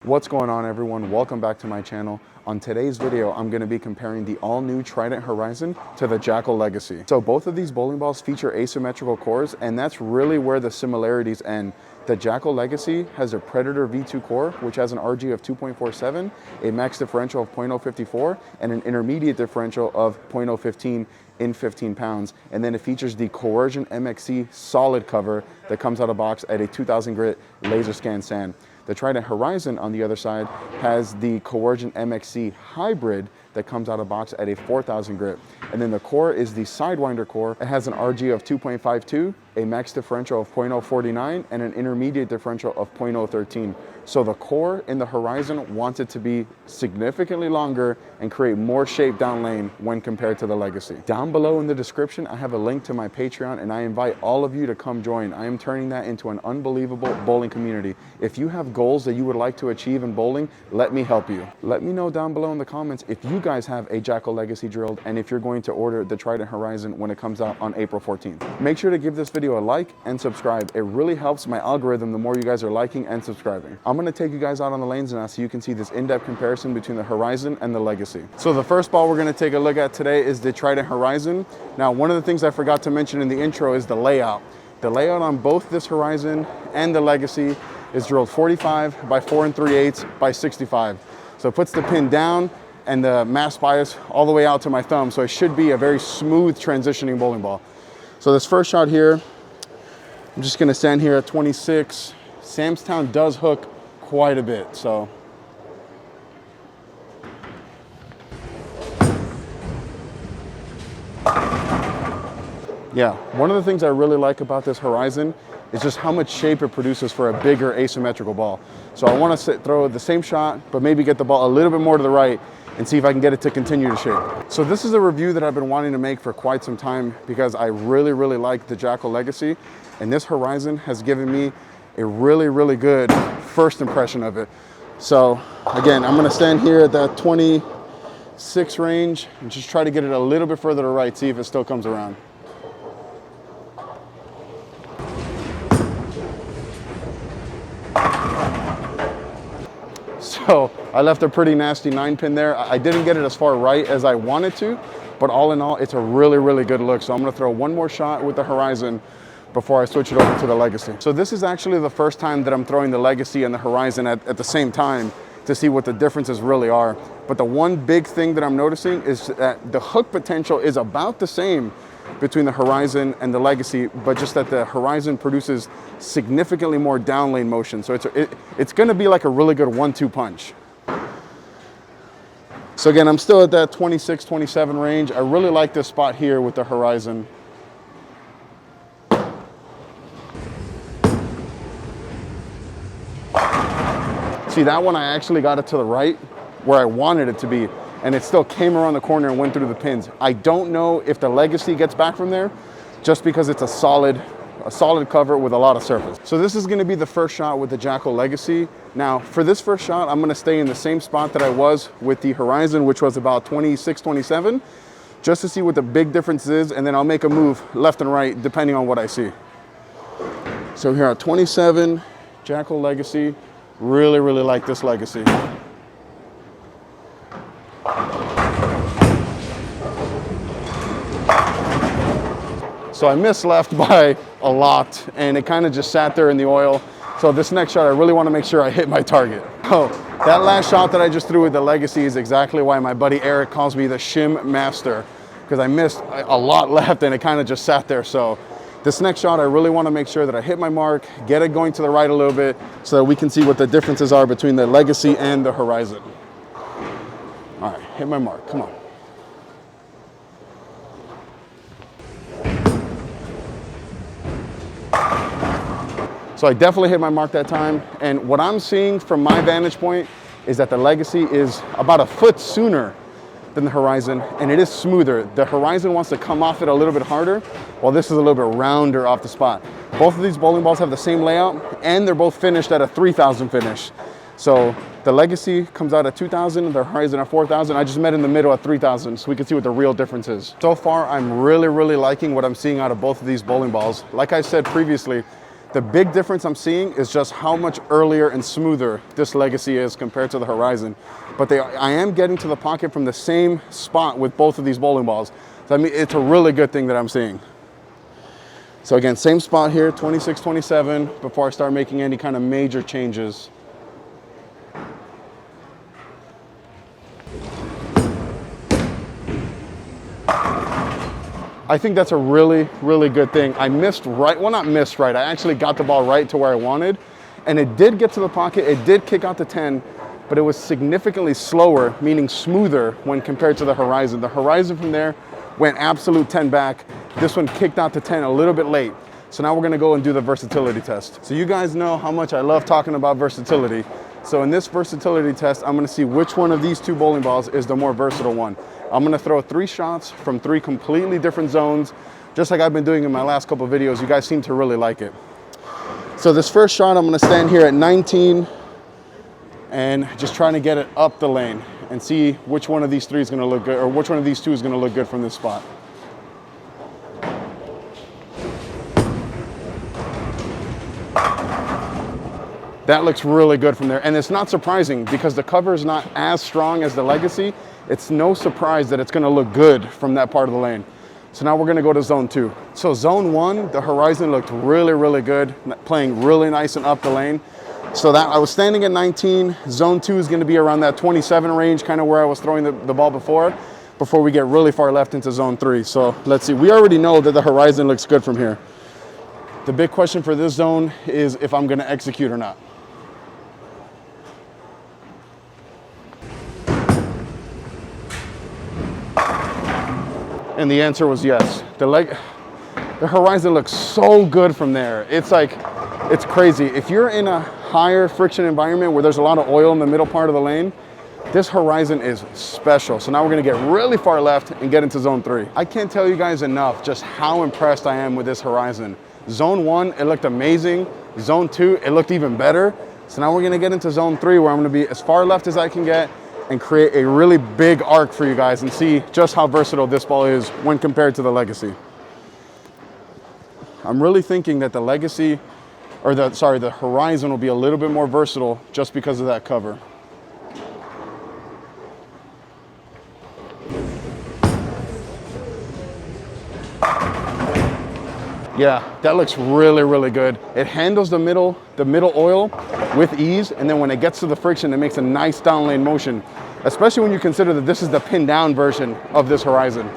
What's going on, everyone? Welcome back to my channel. On today's video, I'm going to be comparing the all-new Trident Horizon to the Jackal Legacy. So both of these bowling balls feature asymmetrical cores, and that's really where the similarities end. The Jackal Legacy has a Predator V2 core, which has an RG of 2.47, a max differential of 0.054, and an intermediate differential of 0.015 in 15 pounds. And then it features the Coercion MXC solid cover that comes out of box at a 2000 grit laser scan sand. The Trident Horizon, on the other side, has the Coercion MXC hybrid that comes out of box at a 4000 grit. And then the core is the Sidewinder core. It has an RG of 2.52, a max differential of 0.049, and an intermediate differential of 0.013. So the core in the Horizon wants it to be significantly longer and create more shape down lane when compared to the Legacy. Down below in the description, I have a link to my Patreon, and I invite all of you to come join. I am turning that into an unbelievable bowling community. If you have goals that you would like to achieve in bowling, let me help you. Let me know down below in the comments if you guys have a Jackal Legacy drilled and if you're going to order the Trident Horizon when it comes out on April 14th. Make sure to give this video a like and subscribe. It really helps my algorithm the more you guys are liking and subscribing. I'm going to take you guys out on the lanes now so you can see this in-depth comparison between the Horizon and the Legacy. So the first ball we're going to take a look at today is the Trident Horizon. Now, one of the things I forgot to mention in the intro is the layout. The layout on both this Horizon and the Legacy is drilled 45 by 4 3/8 by 65. So it puts the pin down and the mass bias all the way out to my thumb. So it should be a very smooth transitioning bowling ball. So this first shot here, I'm just going to stand here at 26. Samstown does hook quite a bit, so. Yeah, one of the things I really like about this Horizon is just how much shape it produces for a bigger asymmetrical ball. So I want to throw the same shot, but maybe get the ball a little bit more to the right and see if I can get it to continue to shape. So this is a review that I've been wanting to make for quite some time because I really like the Jackal Legacy, and this Horizon has given me a really good first impression of it. So again, I'm gonna stand here at that 26 range and just try to get it a little bit further to the right, see if it still comes around. So I left a pretty nasty 9-pin there. I didn't get it as far right as I wanted to, but all in all, it's a really good look. So I'm gonna throw one more shot with the Horizon before I switch it over to the Legacy. So this is actually the first time that I'm throwing the Legacy and the Horizon at the same time to see what the differences really are. But the one big thing that I'm noticing is that the hook potential is about the same between the Horizon and the Legacy, but just that the Horizon produces significantly more down lane motion. So it's gonna be like a really good 1-2 punch. So again, I'm still at that 26, 27 range. I really like this spot here with the Horizon. See, that one I actually got it to the right where I wanted it to be, and it still came around the corner and went through the pins. I don't know if the Legacy gets back from there just because it's a solid cover with a lot of surface. So this is gonna be the first shot with the Jackal Legacy. Now, for this first shot, I'm gonna stay in the same spot that I was with the Horizon, which was about 26, 27, just to see what the big difference is, and then I'll make a move left and right depending on what I see. So here at 27, Jackal Legacy. Really like this Legacy. So I missed left by a lot, and it kind of just sat there in the oil. So this next shot, I really want to make sure I hit my target. Oh, that last shot that I just threw with the Legacy is exactly why my buddy Eric calls me the shim master, because I missed a lot left and it kind of just sat there. So this next shot, I really want to make sure that I hit my mark, get it going to the right a little bit so that we can see what the differences are between the Legacy and the Horizon. All right, hit my mark, come on. So I definitely hit my mark that time. And what I'm seeing from my vantage point is that the Legacy is about a foot sooner than the Horizon, and it is smoother. The Horizon wants to come off it a little bit harder, while this is a little bit rounder off the spot. Both of these bowling balls have the same layout, and they're both finished at a 3000 finish. So the Legacy comes out at 2000, the Horizon at 4000. I just met in the middle at 3000, so we can see what the real difference is. So far, I'm really liking what I'm seeing out of both of these bowling balls. Like I said previously, The big difference I'm seeing is just how much earlier and smoother this Legacy is compared to the Horizon. But I am getting to the pocket from the same spot with both of these bowling balls. So I mean, it's a really good thing that I'm seeing. So again, same spot here, 26, 27, before I start making any kind of major changes. I think that's a really, really good thing. I missed right, well, not missed right, I actually got the ball right to where I wanted, and it did get to the pocket, it did kick out to 10, but it was significantly slower, meaning smoother when compared to the Horizon. The Horizon from there went absolute 10 back. This one kicked out to 10 a little bit late. So now we're gonna go and do the versatility test. So you guys know how much I love talking about versatility. So in this versatility test, I'm gonna see which one of these two bowling balls is the more versatile one. I'm gonna throw 3 shots from 3 completely different zones, just like I've been doing in my last couple of videos. You guys seem to really like it. So this first shot, I'm gonna stand here at 19 and just trying to get it up the lane and see which one of these 3 is gonna look good, or which one of these 2 is gonna look good from this spot. That looks really good from there. And it's not surprising because the cover is not as strong as the Legacy. It's no surprise that it's gonna look good from that part of the lane. So now we're gonna go to zone 2. So zone 1, the Horizon looked really, really good, playing really nice and up the lane. So that I was standing at 19. Zone 2 is gonna be around that 27 range, kind of where I was throwing the ball before we get really far left into zone 3. So let's see, we already know that the Horizon looks good from here. The big question for this zone is if I'm gonna execute or not. And the answer was yes. The Horizon looks so good from there. It's like, it's crazy. If you're in a higher friction environment where there's a lot of oil in the middle part of the lane, this Horizon is special. So now we're gonna get really far left and get into zone 3. I can't tell you guys enough just how impressed I am with this Horizon. Zone 1, it looked amazing. Zone 2, it looked even better. So now we're gonna get into zone 3 where I'm gonna be as far left as I can get and create a really big arc for you guys and see just how versatile this ball is when compared to the Legacy. I'm really thinking that the Legacy, or the Horizon will be a little bit more versatile just because of that cover. Yeah, that looks really, really good. It handles the middle oil with ease, and then when it gets to the friction, it makes a nice down lane motion, especially when you consider that this is the pinned down version of this Horizon.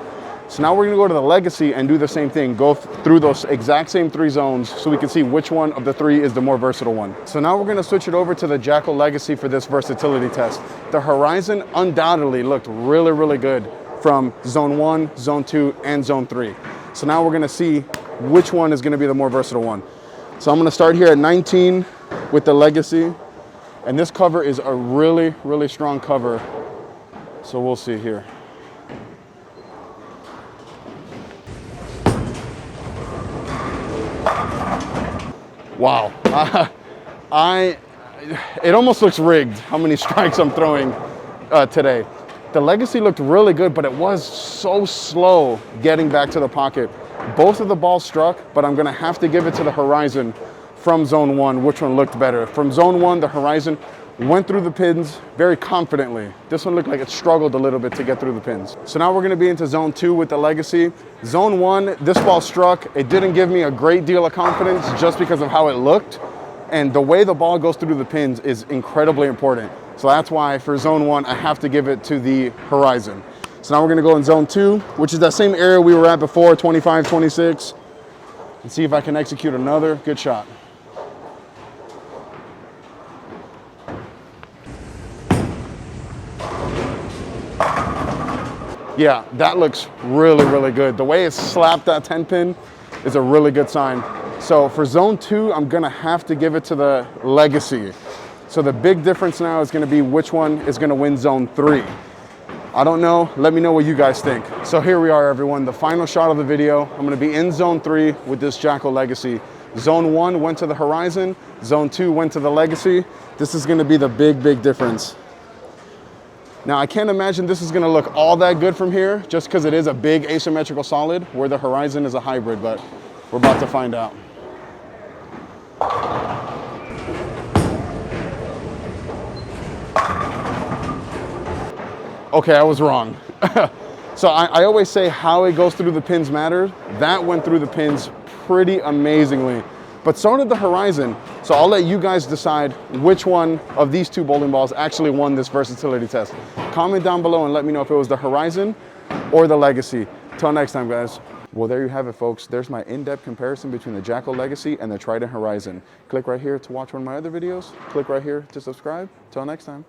So now we're gonna go to the Legacy and do the same thing, go through those exact same 3 zones so we can see which one of the 3 is the more versatile one. So now we're gonna switch it over to the Jackal Legacy for this versatility test. The Horizon undoubtedly looked really, really good from zone 1, zone 2, and zone 3. So now we're gonna see which one is gonna be the more versatile one. So I'm gonna start here at 19 with the Legacy. And this cover is a really, really strong cover. So we'll see here. Wow, it almost looks rigged how many strikes I'm throwing today. The Legacy looked really good, but it was so slow getting back to the pocket. Both of the balls struck, but I'm gonna have to give it to the Horizon from zone 1, which one looked better. From zone 1, the Horizon went through the pins very confidently. This one looked like it struggled a little bit to get through the pins. So now we're gonna be into zone 2 with the Legacy. Zone 1, this ball struck. It didn't give me a great deal of confidence just because of how it looked. And the way the ball goes through the pins is incredibly important. So that's why for zone 1, I have to give it to the Horizon. So now we're gonna go in zone 2, which is that same area we were at before, 25, 26, and see if I can execute another good shot. Yeah, that looks really, really good. The way it slapped that 10 pin is a really good sign. So for zone 2, I'm gonna have to give it to the Legacy. So the big difference now is gonna be which one is gonna win zone 3. I don't know, let me know what you guys think. So here we are, everyone, the final shot of the video. I'm gonna be in zone 3 with this Jackal Legacy. Zone 1 went to the Horizon, zone 2 went to the Legacy. This is gonna be the big, big difference. Now, I can't imagine this is gonna look all that good from here, just because it is a big asymmetrical solid, where the Horizon is a hybrid, but we're about to find out. Okay, I was wrong. So I always say how it goes through the pins matters. That went through the pins pretty amazingly. But so did the Horizon. So I'll let you guys decide which one of these two bowling balls actually won this versatility test. Comment down below and let me know if it was the Horizon or the Legacy. Till next time, guys. Well, there you have it, folks. There's my in-depth comparison between the Jackal Legacy and the Trident Horizon. Click right here to watch one of my other videos. Click right here to subscribe. Till next time.